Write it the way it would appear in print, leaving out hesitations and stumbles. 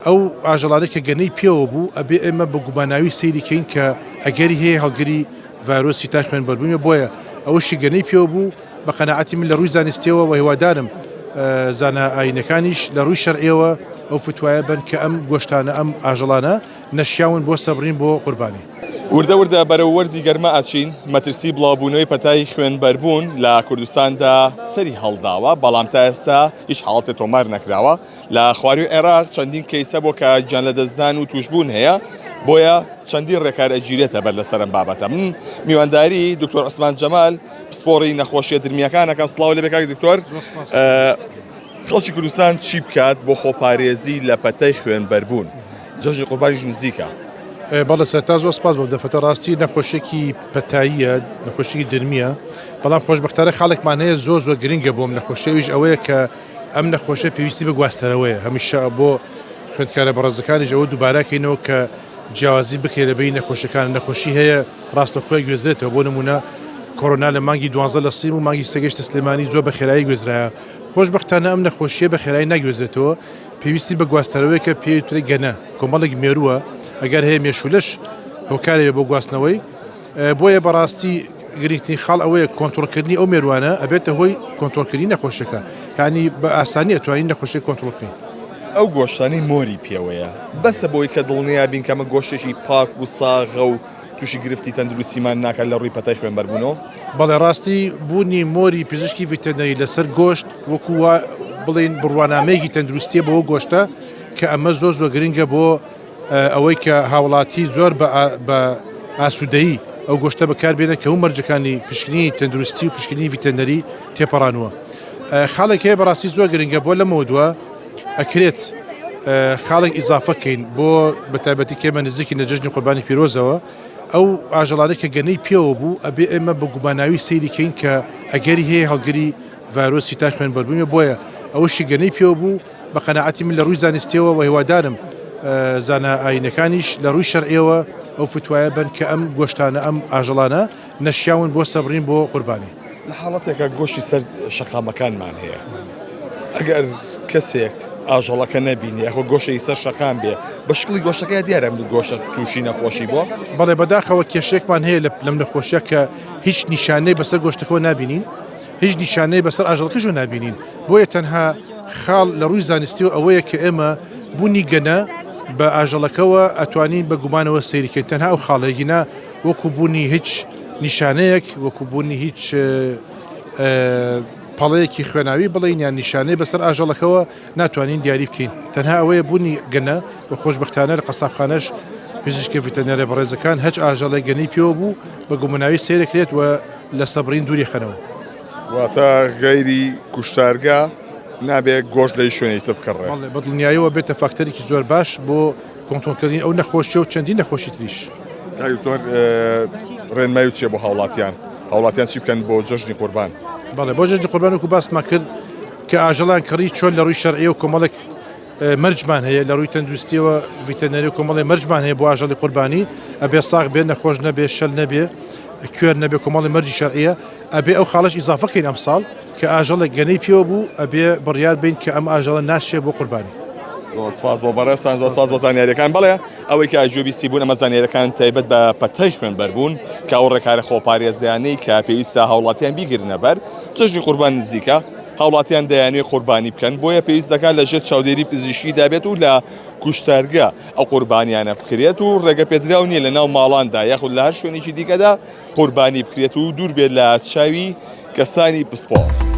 ئەو ئاژەڵانەی کە گەنەی پێوە بوو ئەبێ ئێمە بە گوماناوی سەیریکەین کە ئەگەری هەیە هەڵگری ڤایرۆسی تا خوێنبەربوونە بۆیە ئەوەشی گەنەی پێوە بوو بە قەناعەتی من لە ڕووی زانستیەوە و هیوادارم زانە ئاینەکانیش لە ڕووی شەرعیەوە ئەو فتوایە بن کە ئەم گۆشتانە ئەم ئاژەڵانە نەشیاون بۆ سەبڕین بۆ قوربانی. وردە وردە بەرەو وەرزی گەرمە ئاچین مەترسی بڵاوبوونەوەی پەتای خوێنبەربوون لە کوردستاندا سەری هەڵداوە بەڵام تا ئێستا هیچ حاڵەتێ تۆمار نەکراوە لە خواروی عێراق چەندین کەیسە بۆ کە گیان لە دەستدان و توشبوون هەیە بۆیە چەندین ڕێکار ئەگیرێتە بەر لەسەرم بابەتە من میوانداری دکتۆر عوسمان جەمال پسپۆڕی نەخۆشیە درمیەکانەکەم سڵاو لێ بێ دکتۆر خەڵکی کوردستان چی بکات بۆ خۆپارێزی لە پەتای خوێنبەربوون جەژنی قوربانیش نزیکە. بەڵە سەرتا زۆر سپاس بۆ دەفەتە ڕاستی نەخۆشیێکی پەتاییە نەخۆشیی درمیە بەڵام خۆشبەختانە خاڵێکمان هەیە زۆر گرنگە بۆم نەخۆشیەویش ئەوەیە کە ئەم نەخۆشیە پێویستی بە گواستنەوەیە هەمیشە بۆ خوێندکارە بەڕێزەکانیش ئەوە دووبارەکەینەوە کە جیاوازی بکرێت لەبەری نەخۆشیەکان نەخۆشی هەیە ڕاستەخۆی گوێزرێتەوە بۆ نمونە کۆڕۆنا لە مانگی 12 لە سیم و مانگی سەگەشتە سلێمانی زۆر بە خێرایی گوێزرایە خۆشبەختانە ئەم نەخۆشیە بە خێرایی ناگوێزرێتەوە پێویستی بە گواستنەوەی کە پێوترێ گەنە کۆمەڵێک مێرووە ئەگەر هەیە مێشولەش هۆکارێ بۆ گواستنەوەی بۆیە بەڕاستی گرنگترین خاڵ ئەوەیە کۆنتڕۆلکردنی ئەو مێروانە ئەبێتە هۆی کۆنتڕۆلکردنی نەخۆشیەکە یعنی بە ئاسانی ئەتوانین نەخۆشی کۆنتڕۆلکەین. ئەو گۆشتانی مۆری پێوەیە بەسە بۆی کە دڵنیا بین کەمە گۆشتێکی پاک و ساغە و تووشی گرفتی تەندروستیمان ناکات لە ڕووی پەتای خوێنبەربوونەوە. بەڵێ ڕاستی بوونی مۆری پزیشکی ڤیتەرنەری لەسەر گۆشت وەکو بڵین بڕوانامەیەکی تەندروستیە بۆ گۆشتە کە ئەمە زۆر گرنگە بۆ ئەوەی کە هاوڵاتی زۆر بە ئاسوودەیی ئەو گۆشتە بەکاربێنە کە و مەرجەکانی پشکنی تەندروستی و پشکنی ڤیتەرنەری تێپەڕانوە. خاڵێک هەیە بەڕاستی زۆر گرنگە بۆ لەمەوە دووە ئەکرێت خاڵێک ئیزافەکەین بۆ بەتایبەتی کێمە نزیکی نەجەژنی قوربانی پیرۆزەوە ئەو ئاژەڵانەی کە گەنەی پێوە بوو ئەبێ ئێمە بە گوماناوی سەیریکەین کە ئەگەری هەیە هەڵگری ڤایرۆسی تا خوێنبەربوونە بۆیە ئەوەشی گەنەی پێوە بوو بە قەناعەتی من لە ڕووی زانستیەوە و هیوادارم زانە ئاینەکانیش لە ڕووی شەرعیەوە ئەو فتوایە بن کە ئەم گۆشتانە ئەم ئاژەڵانە نەشیاون بۆ سەبڕین بۆ قوربانی. لە حاڵەتێکە گۆشتی سەر شەقامەکانمان هەیە ئەگەر کەسێک ئاژەڵەکە نەبینی ئەخۆ گۆشەی سەر شەقام بێ بە شکلی گۆشتەکەی دیارە گۆشتە تووشی نەخۆشی بۆ بەڵێ بەداخەوە کێشێکمان هەیە لەم نەخۆشیە کە هیچ نیشانەی بەسەر گۆشتەکەەوە نبینین هیچ نیشانەی بەسەر ئاژەڵەکەش نبینین بۆیە تەنها خاڵ لە ڕووی زانستیەوە ئەوەیە کە ئێمە بوونی گەنە بە ئاژەڵەکەەوە ئەتوانین بە گومانەوە سەیریکەین تەنها ئەو خاڵێگینا وەکو بوونی هیچ نیشانەیەک وەکو بوونی هیچ پەڵەیەکی خوێناوی بڵین یان نیشانەی بەسەر ئاژەڵەکەەوە ناتوانین دیاری بکەین تەنها ئەوەیە بوونی گەنە بە خۆشبەختانە لە قەسابخانەش پزیشکی ڤیتەرنەرە بەڕێزەکان هەچ ئاژەڵی گەنەی پێوە بوو بە گوماناوی سەیرەکرێت و لە سەبڕین دووری خەنەوە. واتە غەیری کوشتارگا نابێت گۆشت لەی شوێنی تر بکڕێ بە دڵنیاییەوە بێتە فاکتەرێکی زۆر باش بۆ کۆنتڕۆلکردنی ئەو نەخۆشیە و چەندین نەخۆشی تریش. دکتۆر ڕێنمای و چیە بۆ هاوڵاتیان چی بکەن بۆ جەژنی قوربان؟ بەڵێ بۆ جەژنی قوربان وەکو باسمان کرد کە ئاژەڵان کڕی چۆن لە ڕووی شەرعیە و کۆمەڵێک مەرجمان هەیە لە ڕووی تەندروستیەوە ڤیتەرنەری و کۆمەڵی مەرجمان هەیە بۆ ئاژەڵی قوربانی ئەبێ ساغ بێ نەخۆش نەبێ شەل نەبێ کوێر نەبێ کۆمەڵی مەرجی شەرعیە ئەبێ ئەو خاڵش ئیزافەکەین ئەمساڵ کە ئاژەڵێک گەنەی پێوە بوو ئەبێ بڕیار بین کە ئەم ئاژەڵە ناشێ بۆ قوربانی. سپاس بۆ بەڕێستان زۆر سپاس بۆ زانیاریەکان بڵێ ئەوەی کە ئاژوبیستی بوون ئەمە زانیاریەکان تایبەت بە پەتای خوێنبەربوون کە ئەو ڕێکارە خۆپارێزیانەی کە پێویستە هاوڵاتیان بیگرنە بەر جەژنی قوربان نزیکە هاوڵاتیان دەیانوێت قوربانی بکەن بۆیە پێویست دەکات لەژێر چاودێری پزیشکی دابێت و لە کوشتارگە ئەو قوربانیانە بکرێت و ڕێگە پێدراو نییە لە ناو ماڵاندا یاخود لە هەر شوێنێکی دیکەدا قوربانی بکرێت و دوور بێت لە چاوی کەسانی پسپۆڕ.